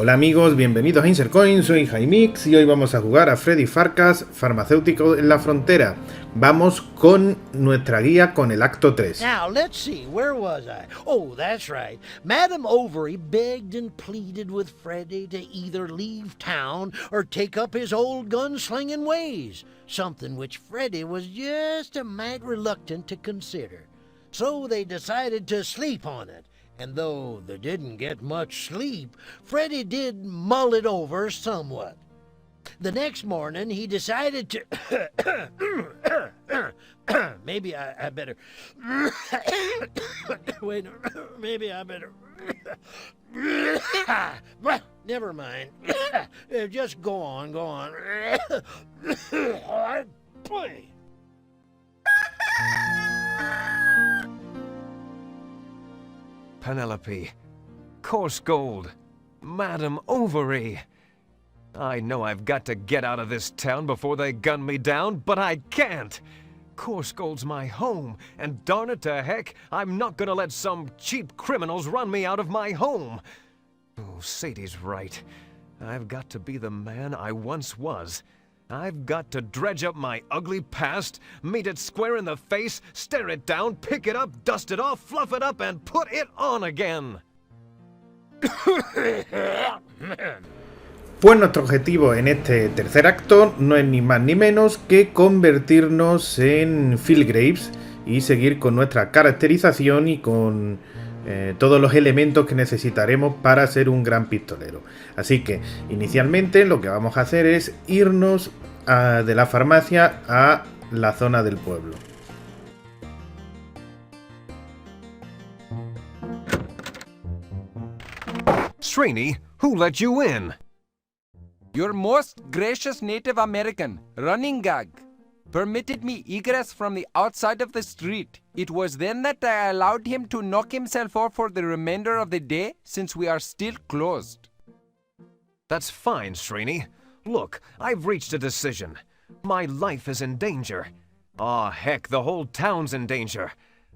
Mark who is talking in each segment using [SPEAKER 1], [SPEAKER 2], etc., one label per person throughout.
[SPEAKER 1] Hola amigos, bienvenidos a Insercoin, soy Jaimix y hoy vamos a jugar a Freddy Pharkas, Farmacéutico en la Frontera. Vamos con nuestra guía con el acto 3.
[SPEAKER 2] Now, let's see, where was I? Oh, that's right. Madame Overy begged and pleaded with Freddy to either leave town or take up his old gunslinging ways, something which Freddy was just a mite reluctant to consider. So they decided to sleep on it. And though they didn't get much sleep, Freddy did mull it over somewhat. The next morning, he decided to... maybe I better... Wait, maybe I better... Well, never mind. Just go on, go on. Play.
[SPEAKER 3] Penelope, coarse gold, Madame Overy. I know I've got to get out of this town before they gun me down, but I can't. Coarse gold's my home, and darn it to heck, I'm not gonna let some cheap criminals run me out of my home. Oh, Sadie's right. I've got to be the man I once was. I've got to dredge up my ugly past, meet it square in the face, stare it down, pick it up, dust it off, fluff it up, and put it on again.
[SPEAKER 1] Pues nuestro objetivo en este tercer acto no es ni más ni menos que convertirnos en Phil Graves y seguir con nuestra caracterización y con todos los elementos que necesitaremos para ser un gran pistolero. Así que inicialmente lo que vamos a hacer es irnos de la farmacia a la zona del pueblo.
[SPEAKER 3] Srini, who let you in?
[SPEAKER 4] Your most gracious Native American, Running Gag, permitted me egress from the outside of the street. It was then that I allowed him to knock himself off for the remainder of the day, since we are still closed.
[SPEAKER 3] That's fine, Srini. Look, I've reached a decision. My life is in danger. Aw, heck, the whole town's in danger.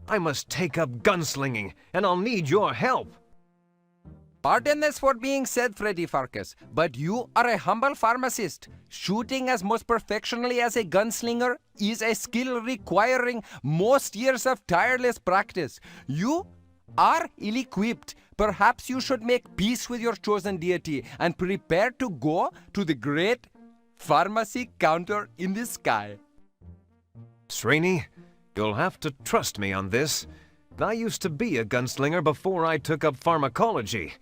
[SPEAKER 3] I must take up gunslinging, and I'll need your help.
[SPEAKER 4] Pardon us for being said, Freddy Pharkas, but you are a humble pharmacist. Shooting as most perfectionally as a gunslinger is a skill requiring most years of tireless practice. You are ill-equipped. Perhaps you should make peace with your chosen deity and prepare to go to the great pharmacy counter in the sky.
[SPEAKER 3] Srini, you'll have to trust me on this. I used to be a gunslinger before I took up pharmacology.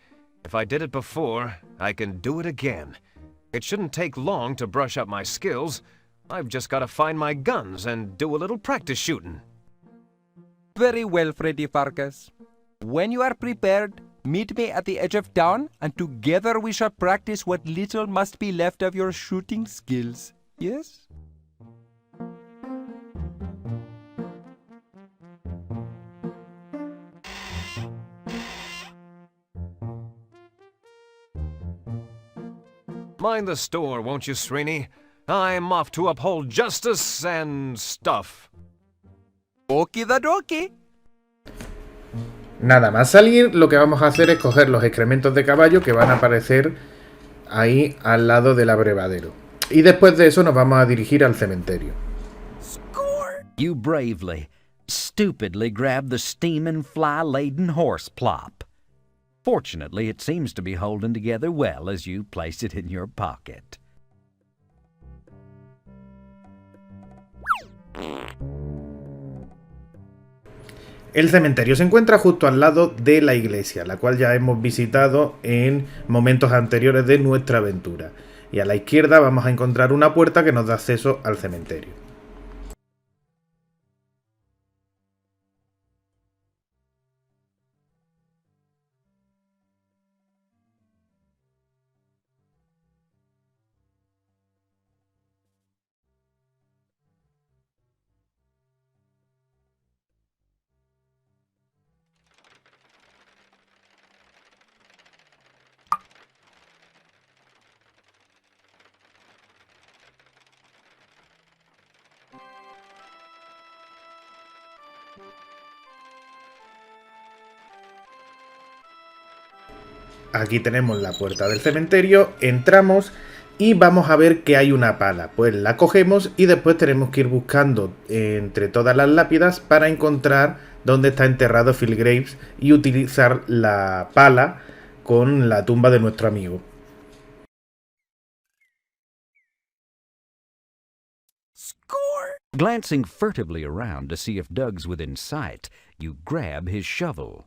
[SPEAKER 3] If I did it before, I can do it again. It shouldn't take long to brush up my skills. I've just got to find my guns and do a little practice shooting.
[SPEAKER 4] Very well, Freddy Pharkas. When you are prepared, meet me at the edge of town, and together we shall practice what little must be left of your shooting skills. Yes?
[SPEAKER 3] Mind the store, won't you, Srini? I'm off to uphold justice and stuff.
[SPEAKER 4] Okidoki.
[SPEAKER 1] Nada más salir, lo que vamos a hacer es coger los excrementos de caballo que van a aparecer ahí al lado del abrevadero. Y después de eso nos vamos a dirigir al cementerio.
[SPEAKER 5] Score! You bravely, stupidly grabbed the steaming, fly-laden horse plop. Fortunately, it seems to be holding together well as you place it in your pocket.
[SPEAKER 1] El cementerio se encuentra justo al lado de la iglesia, la cual ya hemos visitado en momentos anteriores de nuestra aventura. Y a la izquierda vamos a encontrar una puerta que nos da acceso al cementerio. Aquí tenemos la puerta del cementerio, entramos y vamos a ver que hay una pala. Pues la cogemos y después tenemos que ir buscando entre todas las lápidas para encontrar dónde está enterrado Phil Graves y utilizar la pala con la tumba de nuestro amigo.
[SPEAKER 5] Glancing furtively around to see if Doug's within sight, you grab his shovel.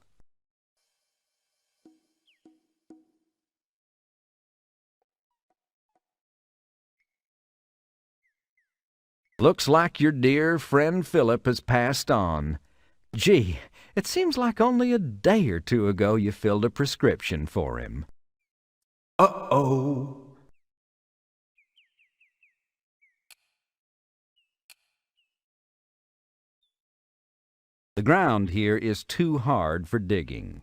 [SPEAKER 5] Looks like your dear friend Philip has passed on. Gee, it seems like only a day or two ago you filled a prescription for him.
[SPEAKER 3] Uh-oh.
[SPEAKER 5] The ground here is too hard for digging.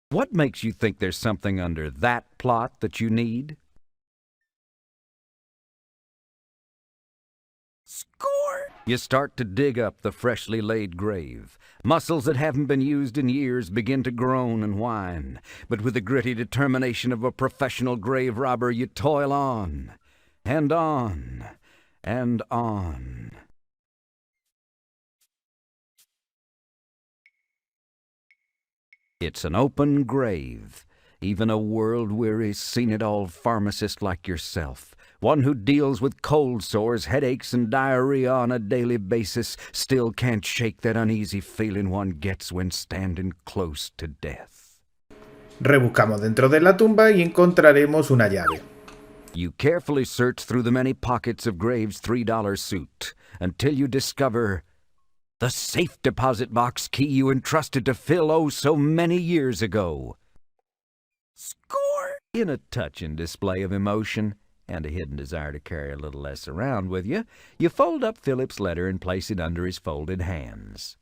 [SPEAKER 5] What makes you think there's something under that plot that you need?
[SPEAKER 4] Score!
[SPEAKER 5] You start to dig up the freshly laid grave. Muscles that haven't been used in years begin to groan and whine. But with the gritty determination of a professional grave robber, you toil on, and on, and on. It's an open grave. Even a world-weary, seen-it-all pharmacist like yourself, one who deals with cold sores, headaches, and diarrhea on a daily basis, still can't shake that uneasy feeling one gets when standing close to death.
[SPEAKER 1] Rebuscamos dentro de la tumba y encontraremos una llave.
[SPEAKER 5] You carefully search through the many pockets of Graves' $3 suit until you discover the safe deposit box key you entrusted to Phil oh so many years ago.
[SPEAKER 4] Score!
[SPEAKER 5] In a touching display of emotion and a hidden desire to carry a little less around with you, you fold up Philip's letter and place it under his folded hands.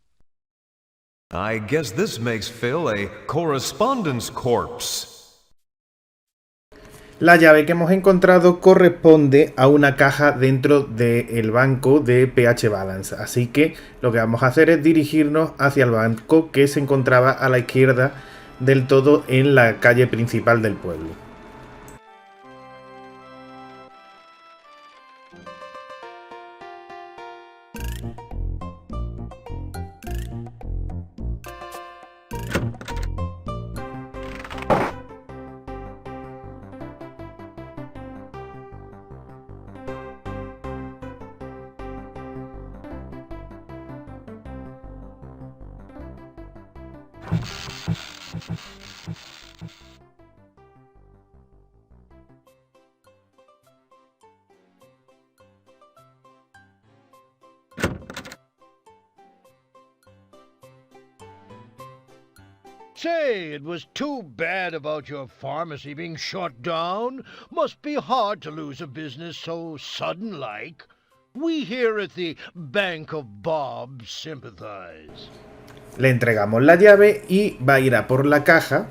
[SPEAKER 3] I guess this makes Phil a correspondence corpse.
[SPEAKER 1] La llave que hemos encontrado corresponde a una caja dentro del banco de pH Balance, así que lo que vamos a hacer es dirigirnos hacia el banco que se encontraba a la izquierda del todo en la calle principal del pueblo.
[SPEAKER 2] Say, it was too bad about your pharmacy being shut down. Must be hard to lose a business so sudden-like. We here at the Bank of Bob sympathize.
[SPEAKER 1] Le entregamos la llave y va a ir a por la caja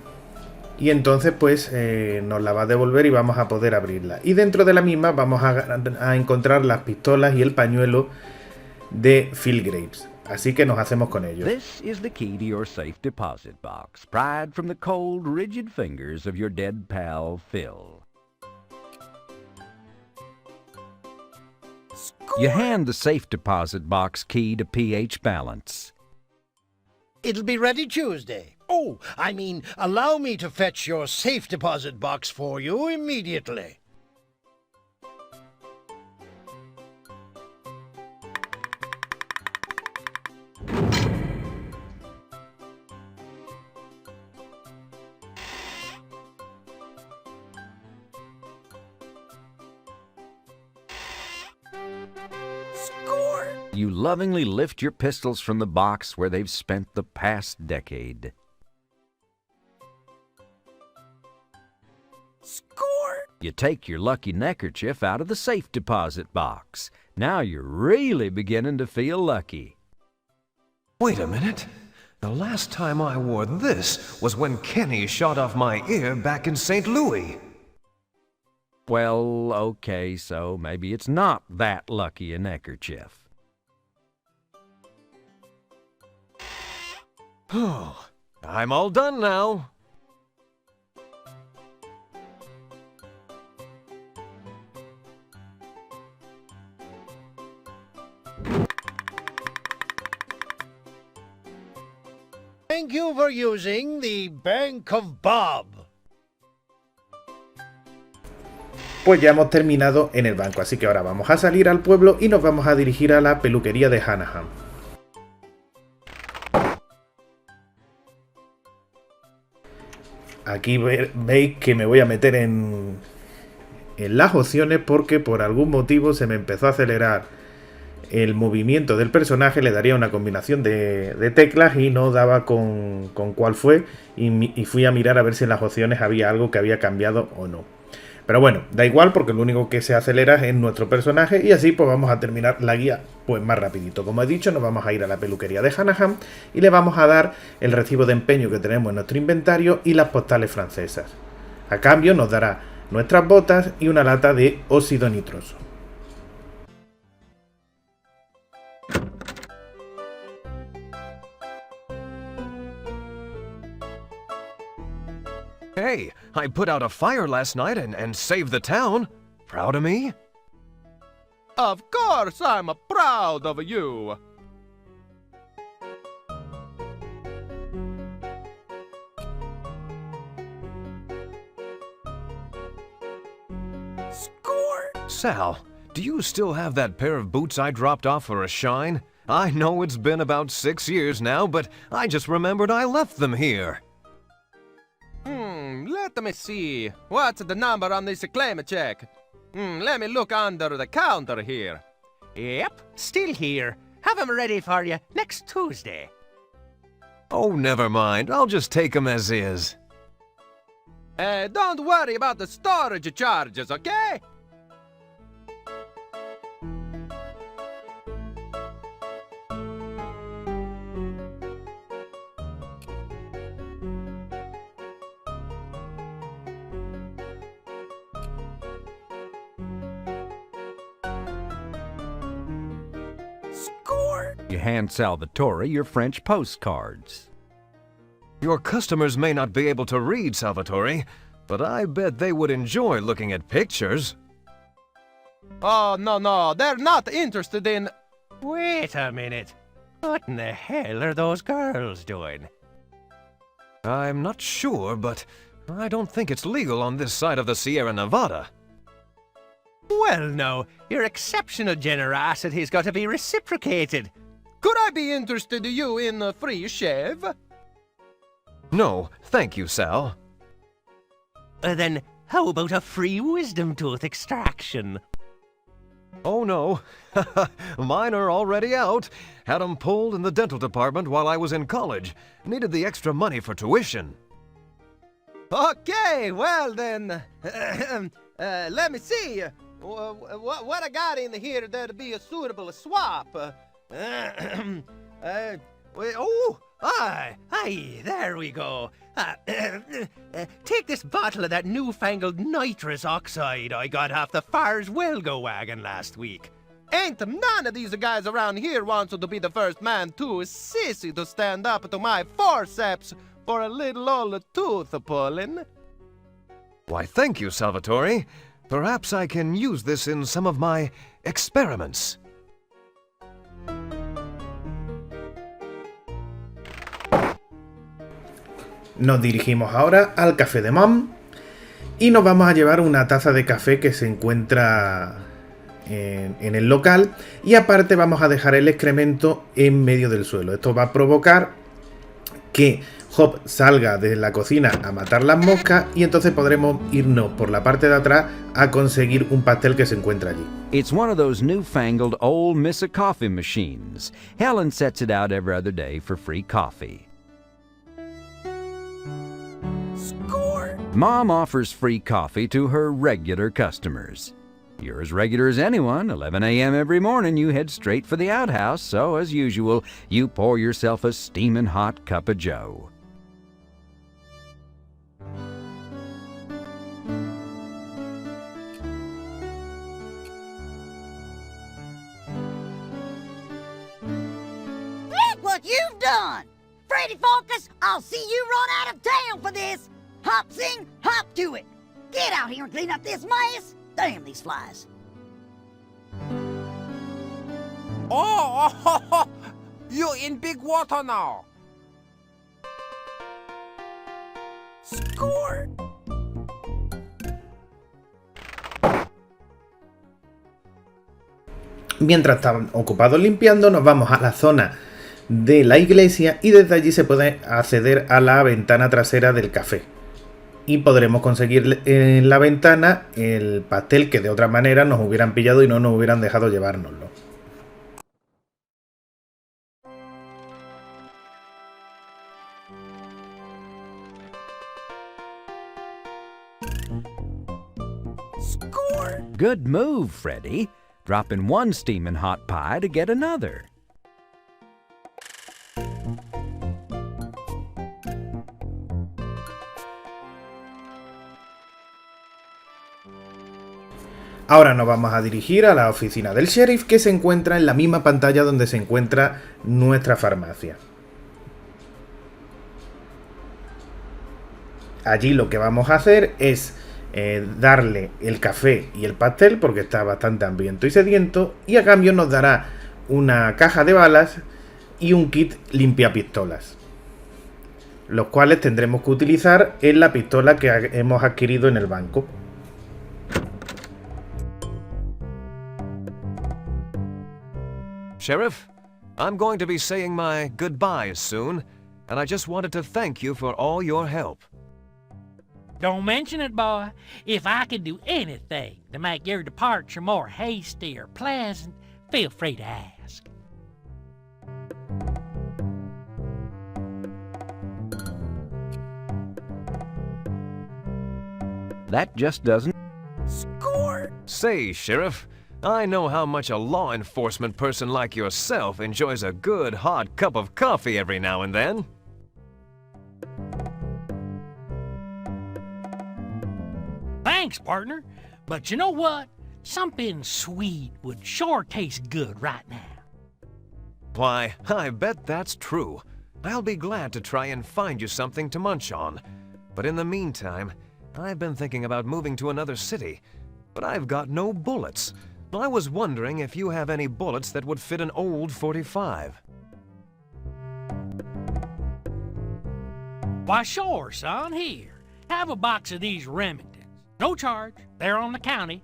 [SPEAKER 1] y entonces pues nos la va a devolver y vamos a poder abrirla. Y dentro de la misma vamos a encontrar las pistolas y el pañuelo de Phil Graves. Así que nos hacemos con ellos.
[SPEAKER 5] This is the key to your safe deposit box, pried from the cold, rigid fingers of your dead pal, Phil. You hand the safe deposit box key to pH Balance.
[SPEAKER 2] It'll be ready Tuesday. Oh, I mean, allow me to fetch your safe deposit box for you immediately.
[SPEAKER 5] You lovingly lift your pistols from the box where they've spent the past decade.
[SPEAKER 4] Score!
[SPEAKER 5] You take your lucky neckerchief out of the safe deposit box. Now you're really beginning to feel lucky.
[SPEAKER 3] Wait a minute. The last time I wore this was when Kenny shot off my ear back in St. Louis.
[SPEAKER 5] Well, okay, so maybe it's not that lucky a neckerchief.
[SPEAKER 3] Oh, I'm all done now.
[SPEAKER 2] Thank you for using the Bank of Bob.
[SPEAKER 1] Pues ya hemos terminado en el banco, así que ahora vamos a salir al pueblo y nos vamos a dirigir a la peluquería de Hanahan. Aquí veis que me voy a meter en las opciones porque por algún motivo se me empezó a acelerar el movimiento del personaje. Le daría una combinación de teclas y no daba con cuál fue, y fui a mirar a ver si en las opciones había algo que había cambiado o no. Pero bueno, da igual porque lo único que se acelera es nuestro personaje y así pues vamos a terminar la guía pues más rapidito. Como he dicho, nos vamos a ir a la peluquería de Hanahan y le vamos a dar el recibo de empeño que tenemos en nuestro inventario y las postales francesas. A cambio nos dará nuestras botas y una lata de óxido nitroso.
[SPEAKER 3] Hey, I put out a fire last night and saved the town. Proud of me?
[SPEAKER 4] Of course I'm proud of you.
[SPEAKER 3] Score! Sal, do you still have that pair of boots I dropped off for a shine? I know it's been about 6 years now, but I just remembered I left them here.
[SPEAKER 4] Let me see. What's the number on this claim check? Let me look under the counter here.
[SPEAKER 6] Yep, still here. Have 'em ready for you next Tuesday.
[SPEAKER 3] Oh, never mind. I'll just take them as is.
[SPEAKER 4] Don't worry about the storage charges, okay?
[SPEAKER 5] You hand Salvatore your French postcards.
[SPEAKER 3] Your customers may not be able to read, Salvatore, but I bet they would enjoy looking at pictures.
[SPEAKER 4] Oh, no, they're not interested in...
[SPEAKER 6] Wait a minute. What in the hell are those girls doing?
[SPEAKER 3] I'm not sure, but I don't think it's legal on this side of the Sierra Nevada.
[SPEAKER 6] Well, no, your exceptional generosity's got to be reciprocated.
[SPEAKER 4] Could I be interested you in a free shave?
[SPEAKER 3] No, thank you, Sal.
[SPEAKER 6] Then how about a free wisdom tooth extraction?
[SPEAKER 3] Oh, no. Mine are already out. Had 'em pulled in the dental department while I was in college. Needed the extra money for tuition.
[SPEAKER 4] Okay, well then, let me see. What I got in here that'd be a suitable swap?
[SPEAKER 6] Aye, there we go. Take this bottle of that newfangled nitrous oxide I got off the Fars Welgo wagon last week.
[SPEAKER 4] Ain't none of these guys around here wants to be the first man too sissy to stand up to my forceps for a little old tooth pulling.
[SPEAKER 3] Why, thank you, Salvatore. Perhaps I can use this in some of my experiments.
[SPEAKER 1] Nos dirigimos ahora al café de Mom y nos vamos a llevar una taza de café que se encuentra en el local, y aparte vamos a dejar el excremento en medio del suelo. Esto va a provocar que Hop salga de la cocina a matar las moscas y entonces podremos irnos por la parte de atrás a conseguir un pastel que se encuentra allí.
[SPEAKER 5] It's one of those newfangled old Missa coffee machines. Helen sets it out every other day for free coffee.
[SPEAKER 6] Score!
[SPEAKER 5] Mom offers free coffee to her regular customers. You're as regular as anyone. 11 a.m. every morning you head straight for the outhouse, so as usual, you pour yourself a steaming hot cup of joe.
[SPEAKER 7] Look what you've done! Freddy Pharkas, I'll see you run out of town for this! Hop sing, hop to it! Get out here and clean up this mess! Damn these flies!
[SPEAKER 4] Oh, you in big water now.
[SPEAKER 6] Score!
[SPEAKER 1] Mientras están ocupados limpiando, nos vamos a la zona de la iglesia y desde allí se puede acceder a la ventana trasera del café. Y podremos conseguir en la ventana el pastel que de otra manera nos hubieran pillado y no nos hubieran dejado llevárnoslo.
[SPEAKER 6] Score!
[SPEAKER 5] Good move, Freddy. Dropping one steaming hot pie to get another.
[SPEAKER 1] Ahora nos vamos a dirigir a la oficina del sheriff, que se encuentra en la misma pantalla donde se encuentra nuestra farmacia. Allí lo que vamos a hacer es darle el café y el pastel porque está bastante hambriento y sediento, y a cambio nos dará una caja de balas y un kit limpiapistolas, los cuales tendremos que utilizar en la pistola que hemos adquirido en el banco.
[SPEAKER 3] Sheriff, I'm going to be saying my goodbyes soon, and I just wanted to thank you for all your help.
[SPEAKER 8] Don't mention it, boy. If I could do anything to make your departure more hasty or pleasant, feel free to ask.
[SPEAKER 5] That just doesn't...
[SPEAKER 6] Score!
[SPEAKER 3] Say, Sheriff, I know how much a law enforcement person like yourself enjoys a good hot cup of coffee every now and then.
[SPEAKER 8] Thanks, partner. But you know what? Something sweet would sure taste good right now.
[SPEAKER 3] Why, I bet that's true. I'll be glad to try and find you something to munch on. But in the meantime, I've been thinking about moving to another city, but I've got no bullets. I was wondering if you have any bullets that would fit an old .45.
[SPEAKER 8] Why, sure, son. Here, have a box of these Remingtons. No charge. They're on the county.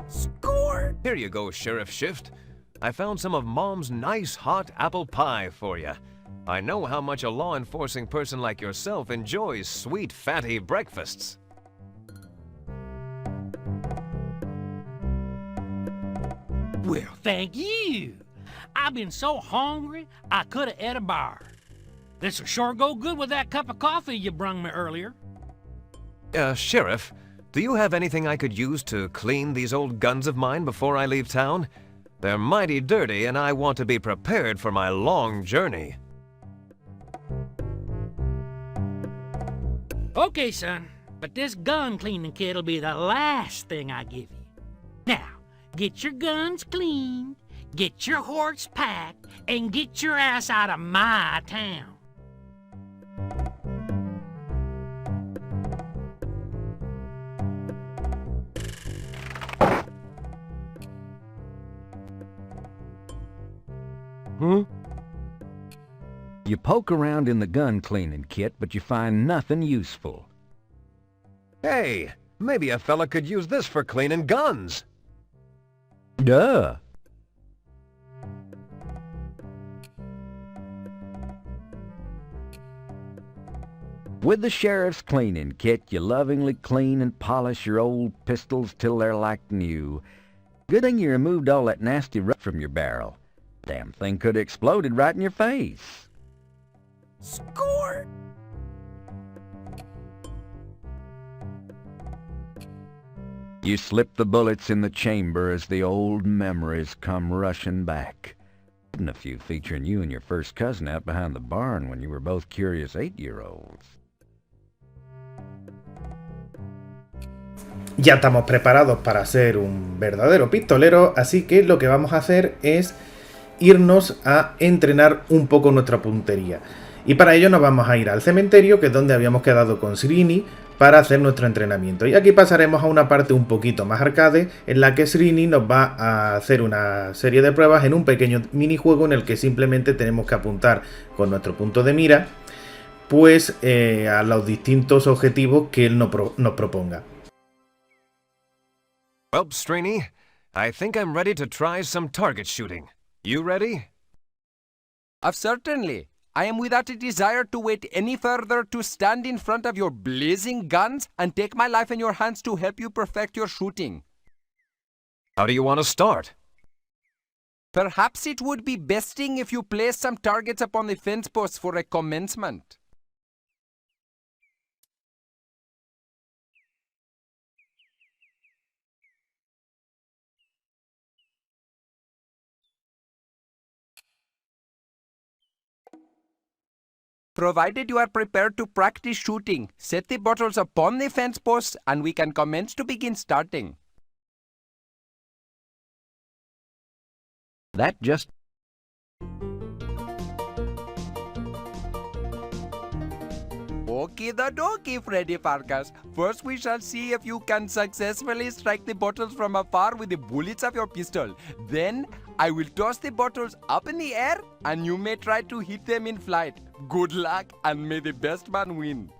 [SPEAKER 6] Score!
[SPEAKER 3] Here you go, Sheriff Shift. I found some of Mom's nice hot apple pie for you. I know how much a law-enforcing person like yourself enjoys sweet, fatty breakfasts.
[SPEAKER 8] Well, thank you. I've been so hungry, I could have ate a bar. This'll sure go good with that cup of coffee you brung me earlier.
[SPEAKER 3] Sheriff, do you have anything I could use to clean these old guns of mine before I leave town? They're mighty dirty, and I want to be prepared for my long journey.
[SPEAKER 8] Okay, son, but this gun cleaning kit'll be the last thing I give you. Now, get your guns cleaned, get your horse packed, and get your ass out of my town.
[SPEAKER 5] You poke around in the gun cleaning kit, but you find nothing useful.
[SPEAKER 3] Hey, maybe a fella could use this for cleaning guns.
[SPEAKER 5] Duh. With the sheriff's cleaning kit, you lovingly clean and polish your old pistols till they're like new. Good thing you removed all that nasty rust from your barrel. Damn thing could have exploded right in your face.
[SPEAKER 6] Score!
[SPEAKER 5] You slip the bullets in the chamber as the old memories come rushing back. And a few featuring you and your first cousin out behind the barn when you were both curious 8-year-olds.
[SPEAKER 1] Ya estamos preparados para ser un verdadero pistolero, así que lo que vamos a hacer es irnos a entrenar un poco nuestra puntería. Y para ello nos vamos a ir al cementerio, que es donde habíamos quedado con Sirini, para hacer nuestro entrenamiento. Y aquí pasaremos a una parte un poquito más arcade, en la que Srini nos va a hacer una serie de pruebas en un pequeño minijuego en el que simplemente tenemos que apuntar con nuestro punto de mira pues a los distintos objetivos que él nos proponga.
[SPEAKER 3] Well, Srini, I think I'm ready to try some target shooting. You ready?
[SPEAKER 4] Certainly. I am without a desire to wait any further to stand in front of your blazing guns and take my life in your hands to help you perfect your shooting.
[SPEAKER 3] How do you want to start?
[SPEAKER 4] Perhaps it would be besting if you place some targets upon the fence posts for a commencement. Provided you are prepared to practice shooting, set the bottles upon the fence posts and we can commence to begin starting.
[SPEAKER 5] That just...
[SPEAKER 4] Okie dokie, Freddy Pharkas. First we shall see if you can successfully strike the bottles from afar with the bullets of your pistol. Then I will toss the bottles up in the air and you may try to hit them in flight. Good luck and may the best man win.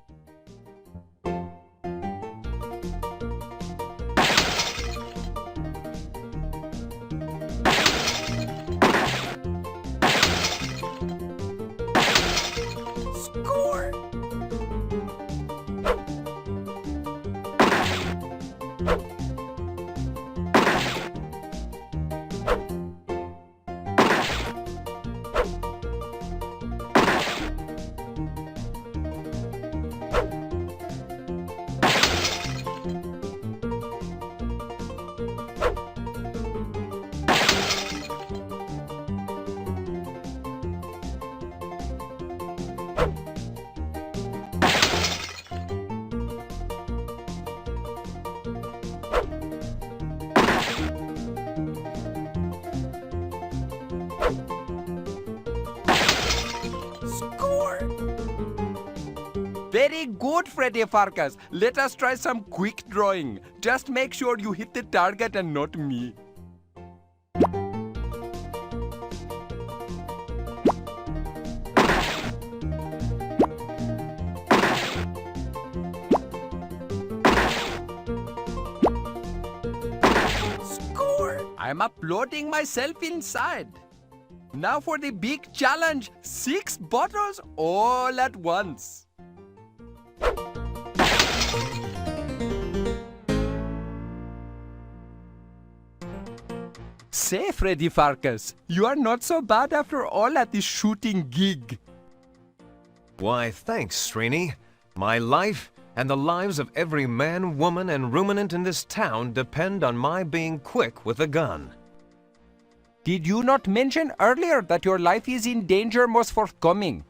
[SPEAKER 4] Score! Very good, Freddy Pharkas. Let us try some quick drawing. Just make sure you hit the target and not me. Score! I'm uploading myself inside. Now for the big challenge. 6 bottles all at once. Say, Freddy Pharkas, you are not so bad after all at this shooting gig.
[SPEAKER 3] Why, thanks, Srini. My life and the lives of every man, woman, and ruminant in this town depend on my being quick with a gun.
[SPEAKER 4] Did you not mention earlier that your life is in danger most forthcoming?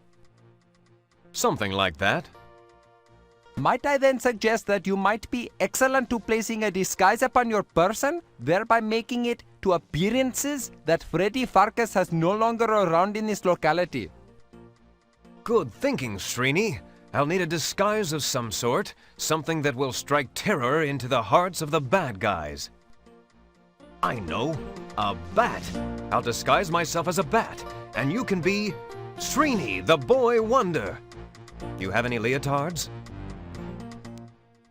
[SPEAKER 3] Something like that.
[SPEAKER 4] Might I then suggest that you might be excellent to placing a disguise upon your person, thereby making it to appearances that Freddy Pharkas has no longer around in this locality?
[SPEAKER 3] Good thinking, Srini. I'll need a disguise of some sort, something that will strike terror into the hearts of the bad guys. I know, a bat. I'll disguise myself as a bat, and you can be Srini, the boy wonder. You have any leotards?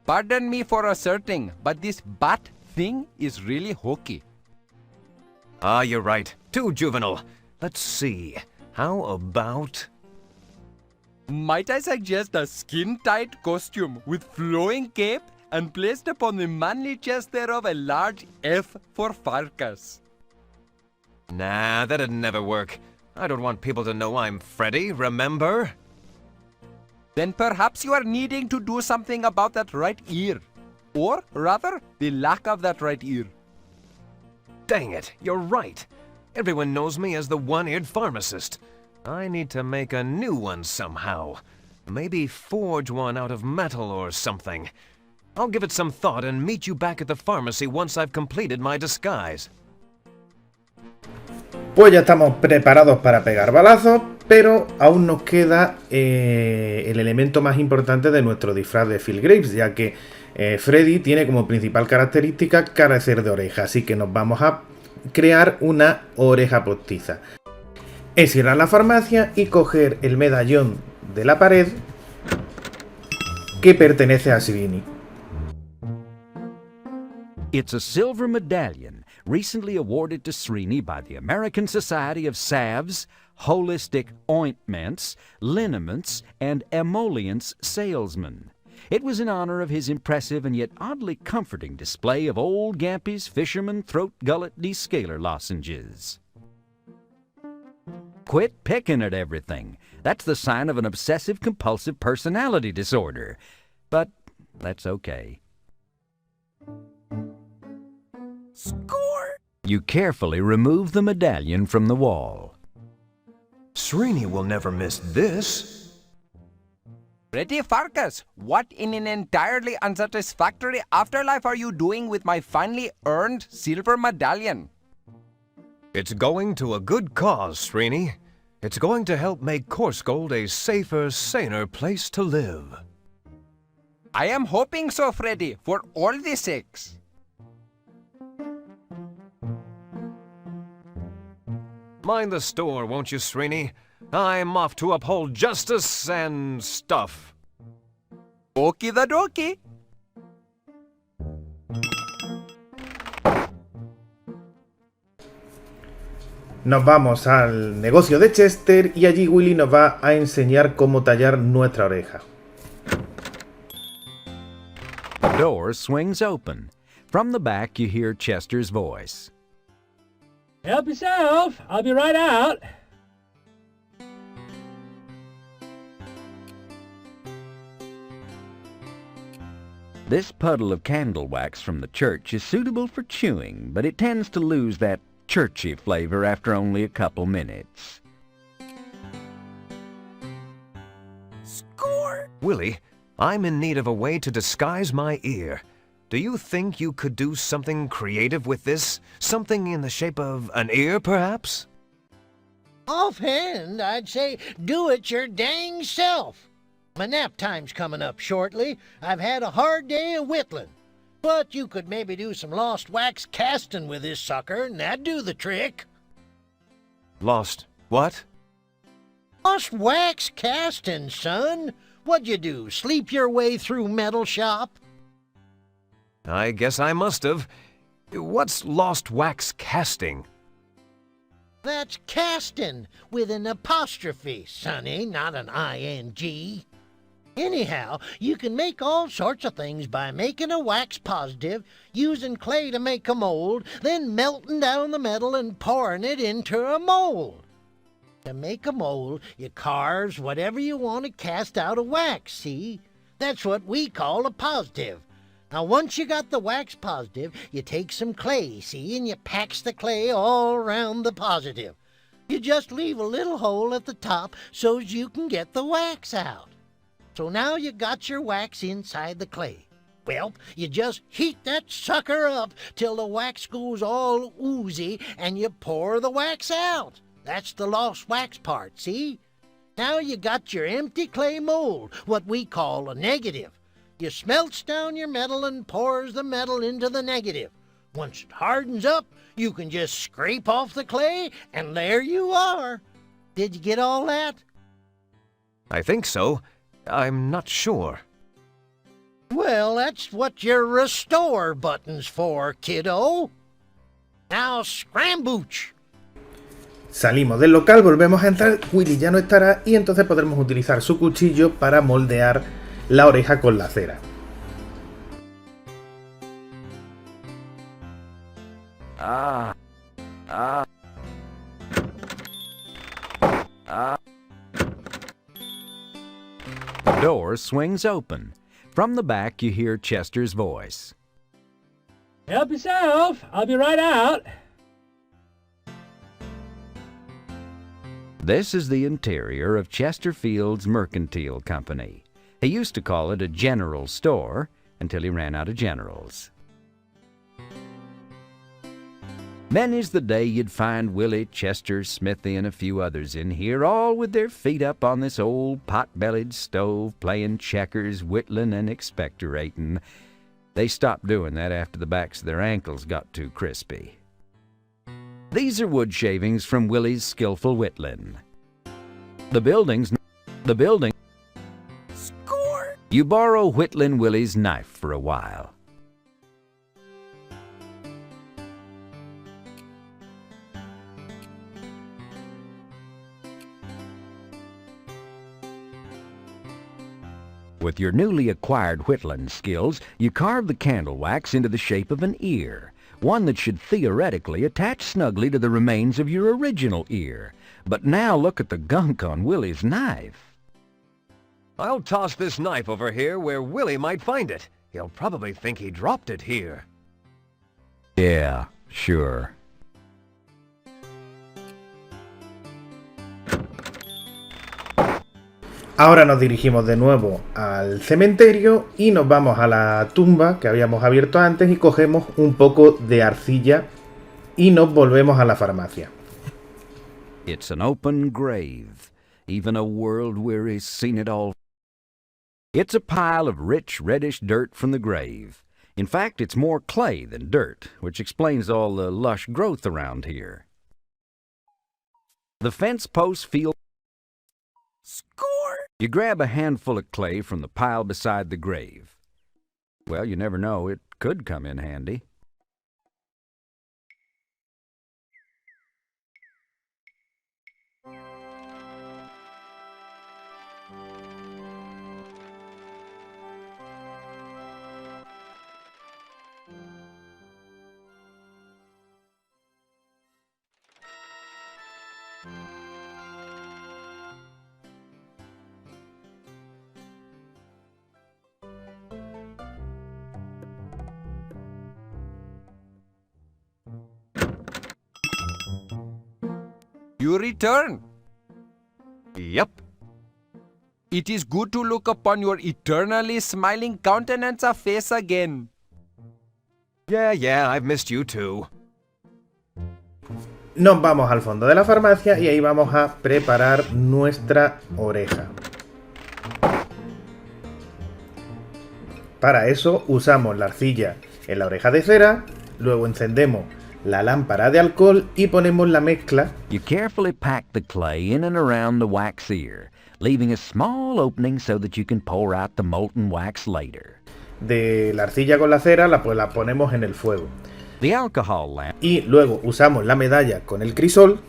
[SPEAKER 4] Pardon me for asserting, but this bat thing is really hokey.
[SPEAKER 3] Ah, you're right. Too juvenile. Let's see. How about...
[SPEAKER 4] Might I suggest a skin-tight costume with flowing cape and placed upon the manly chest thereof a large F for Pharkas?
[SPEAKER 3] Nah, that'd never work. I don't want people to know I'm Freddy, remember?
[SPEAKER 4] Then perhaps you are needing to do something about that right ear. Or, rather, the lack of that right ear.
[SPEAKER 3] Dang it, you're right. Everyone knows me as the one-eared pharmacist. I need to make a new one somehow. Maybe forge one out of metal or something. I'll give it some thought and meet you back at the pharmacy once I've completed my disguise.
[SPEAKER 1] Pues ya estamos preparados para pegar balazos, pero aún nos queda el elemento más importante de nuestro disfraz de Phil Graves, ya que Freddy tiene como principal característica carecer de oreja, así que nos vamos a crear una oreja postiza. Es ir a la farmacia y coger el medallón de la pared que pertenece a Srini.
[SPEAKER 5] It's a silver medallion recently awarded to Srini by the American Society of Salves, Holistic Ointments, Liniments, and Emollients Salesmen. It was in honor of his impressive and yet oddly comforting display of Old Gampy's Fisherman Throat Gullet Descaler lozenges. Quit picking at everything. That's the sign of an obsessive-compulsive personality disorder. But that's okay.
[SPEAKER 6] Score!
[SPEAKER 5] You carefully remove the medallion from the wall.
[SPEAKER 3] Srini will never miss this.
[SPEAKER 4] Freddy Pharkas, what in an entirely unsatisfactory afterlife are you doing with my finally earned silver medallion?
[SPEAKER 3] It's going to a good cause, Srini. It's going to help make Corsgold a safer, saner place to live.
[SPEAKER 4] I am hoping so, Freddy, for all the sakes.
[SPEAKER 3] Mind the store, won't you, Srini? I'm off to uphold justice and stuff.
[SPEAKER 4] Okie the dokie.
[SPEAKER 1] Nos vamos al negocio de Chester y allí Willy nos va a enseñar cómo tallar nuestra oreja.
[SPEAKER 5] The door swings open. From the back you hear Chester's voice.
[SPEAKER 9] Help yourself. I'll be right out.
[SPEAKER 5] This puddle of candle wax from the church is suitable for chewing, but it tends to lose that churchy flavor after only a couple minutes.
[SPEAKER 6] Score!
[SPEAKER 3] Willie, I'm in need of a way to disguise my ear. Do you think you could do something creative with this? Something in the shape of an ear, perhaps?
[SPEAKER 2] Offhand, I'd say do it your dang self. My nap time's coming up shortly. I've had a hard day of whittling. But you could maybe do some lost wax casting with this sucker, and that'd do the trick.
[SPEAKER 3] Lost what?
[SPEAKER 2] Lost wax casting, son. What'd you do, sleep your way through metal shop?
[SPEAKER 3] I guess I must have. What's lost wax casting?
[SPEAKER 2] That's casting with an apostrophe, sonny, not an ing. Anyhow, you can make all sorts of things by making a wax positive, using clay to make a mold, then melting down the metal and pouring it into a mold. To make a mold, you carve whatever you want to cast out of wax, see? That's what we call a positive. Now, once you got the wax positive, you take some clay, see, and you pax the clay all around the positive. You just leave a little hole at the top so's you can get the wax out. So now you got your wax inside the clay. Well, you just heat that sucker up till the wax goes all oozy and you pour the wax out. That's the lost wax part, see? Now you got your empty clay mold, what we call a negative. You smelts down your metal and pours the metal into the negative. Once it hardens up, you can just scrape off the clay, and there you are. Did you get all that?
[SPEAKER 3] I think so. I'm not sure.
[SPEAKER 2] Well, that's what your restore button's for, kiddo. Now scrambooch.
[SPEAKER 1] Salimos del local, volvemos a entrar, Willy ya no estará y entonces podremos utilizar su cuchillo para moldear la oreja con la cera.
[SPEAKER 5] The door swings open. From the back you hear Chester's voice.
[SPEAKER 9] Help yourself. I'll be right out.
[SPEAKER 5] This is the interior of Chesterfield's Mercantile Company. He used to call it a general store until he ran out of generals. Many's the day you'd find Willie, Chester, Smithy, and a few others in here, all with their feet up on this old pot-bellied stove, playing checkers, whittling, and expectorating. They stopped doing that after the backs of their ankles got too crispy. These are wood shavings from Willie's skillful whittling. The building.
[SPEAKER 4] Score!
[SPEAKER 5] You borrow Whittling Willie's knife for a while. With your newly acquired whittling skills, you carve the candle wax into the shape of an ear, one that should theoretically attach snugly to the remains of your original ear. But now look at the gunk on Willie's knife.
[SPEAKER 3] I'll toss this knife over here where Willie might find it. He'll probably think he dropped it here.
[SPEAKER 5] Yeah, sure.
[SPEAKER 1] Ahora nos dirigimos de nuevo al cementerio y nos vamos a la tumba que habíamos abierto antes y cogemos un poco de arcilla y nos volvemos a la farmacia.
[SPEAKER 5] It's an open grave. Even a world-weary seen it all. It's a pile of rich reddish dirt from the grave. In fact, it's more clay than dirt, which explains all the lush growth around here. The fence posts feel.
[SPEAKER 4] Score!
[SPEAKER 5] You grab a handful of clay from the pile beside the grave. Well, you never know, it could come in handy.
[SPEAKER 4] You return.
[SPEAKER 3] Yep.
[SPEAKER 4] It is good to look upon your eternally smiling countenance of face again.
[SPEAKER 3] Yeah, I've missed you too.
[SPEAKER 1] Nos vamos al fondo de la farmacia y ahí vamos a preparar nuestra oreja. Para eso usamos la arcilla en la oreja de cera, luego encendemos la lámpara de alcohol y ponemos la mezcla.
[SPEAKER 5] You carefully pack the clay in and around the wax ear, leaving a small opening so that you can pour out the molten wax later.
[SPEAKER 1] De la arcilla con la cera la ponemos en el fuego.
[SPEAKER 5] The alcohol lamp.
[SPEAKER 1] Y luego usamos la medalla con el crisol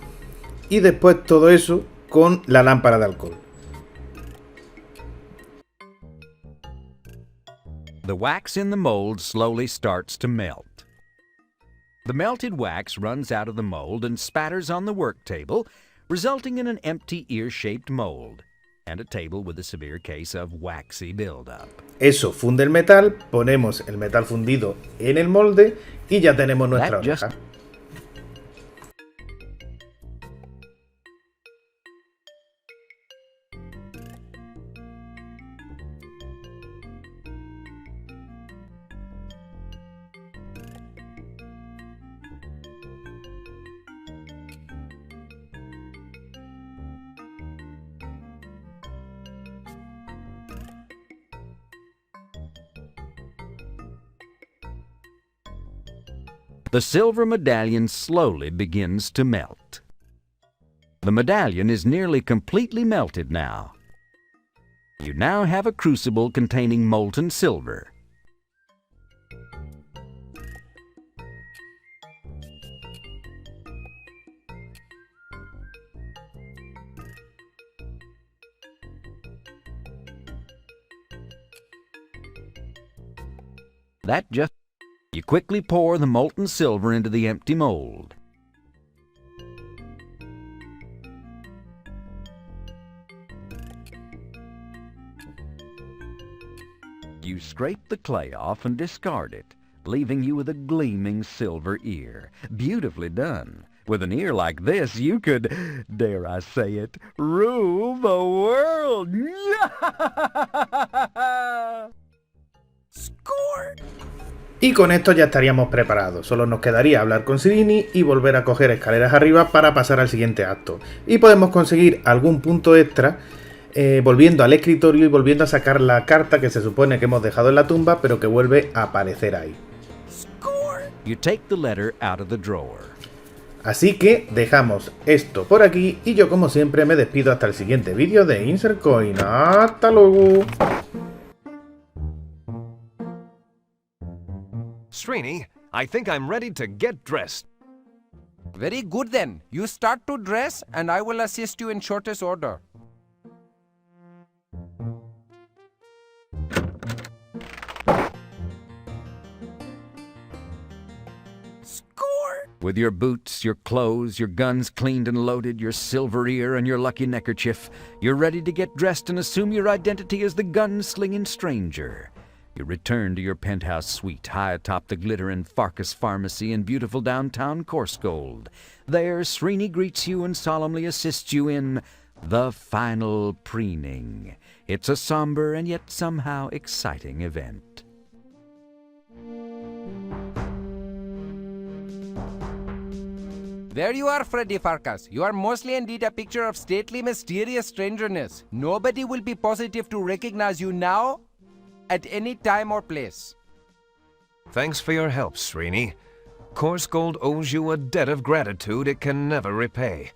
[SPEAKER 1] y después todo eso con la lámpara de alcohol.
[SPEAKER 5] The wax in the mold slowly starts to melt. The melted wax runs out of the mold and spatters on the work table, resulting in an empty ear-shaped mold and a table with a severe case of waxy buildup.
[SPEAKER 1] Eso funde el metal, ponemos el metal fundido en el molde y ya tenemos nuestra oreja.
[SPEAKER 5] The silver medallion slowly begins to melt. The medallion is nearly completely melted now. You now have a crucible containing molten silver. You quickly pour the molten silver into the empty mold. You scrape the clay off and discard it, leaving you with a gleaming silver ear. Beautifully done. With an ear like this, you could, dare I say it, rule the world.
[SPEAKER 4] Score!
[SPEAKER 1] Y con esto ya estaríamos preparados, solo nos quedaría hablar con Sireni y volver a coger escaleras arriba para pasar al siguiente acto. Y podemos conseguir algún punto extra volviendo al escritorio y volviendo a sacar la carta que se supone que hemos dejado en la tumba, pero que vuelve a aparecer ahí.
[SPEAKER 5] You take the letter out of the drawer.
[SPEAKER 1] Así que dejamos esto por aquí y yo como siempre me despido hasta el siguiente vídeo de Insert Coin. ¡Hasta luego!
[SPEAKER 3] Srini, I think I'm ready to get dressed.
[SPEAKER 4] Very good then. You start to dress and I will assist you in shortest order.
[SPEAKER 5] With your boots, your clothes, your guns cleaned and loaded, your silver ear, and your lucky neckerchief, you're ready to get dressed and assume your identity as the gun-slinging stranger. You return to your penthouse suite high atop the glittering Farkas Pharmacy in beautiful downtown Corsgold. There, Srini greets you and solemnly assists you in the final preening. It's a somber and yet somehow exciting event.
[SPEAKER 4] There you are, Freddy Pharkas. You are mostly indeed a picture of stately, mysterious strangerness. Nobody will be positive to recognize you now, at any time or place.
[SPEAKER 3] Thanks for your help, Srini. Corsgold owes you a debt of gratitude it can never repay.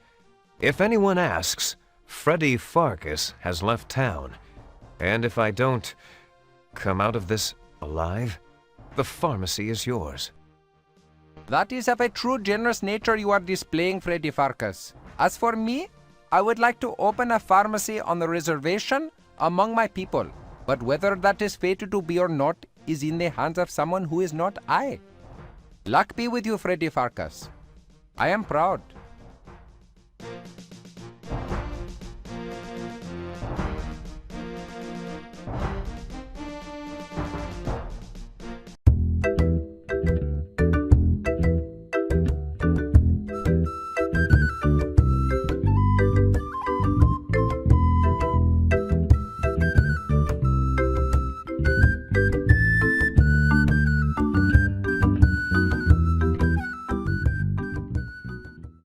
[SPEAKER 3] If anyone asks, Freddy Pharkas has left town. And if I don't come out of this alive, the pharmacy is yours.
[SPEAKER 4] That is of a true generous nature you are displaying, Freddy Pharkas. As for me, I would like to open a pharmacy on the reservation among my people. But whether that is fated to be or not is in the hands of someone who is not I. Luck be with you, Freddy Pharkas. I am proud.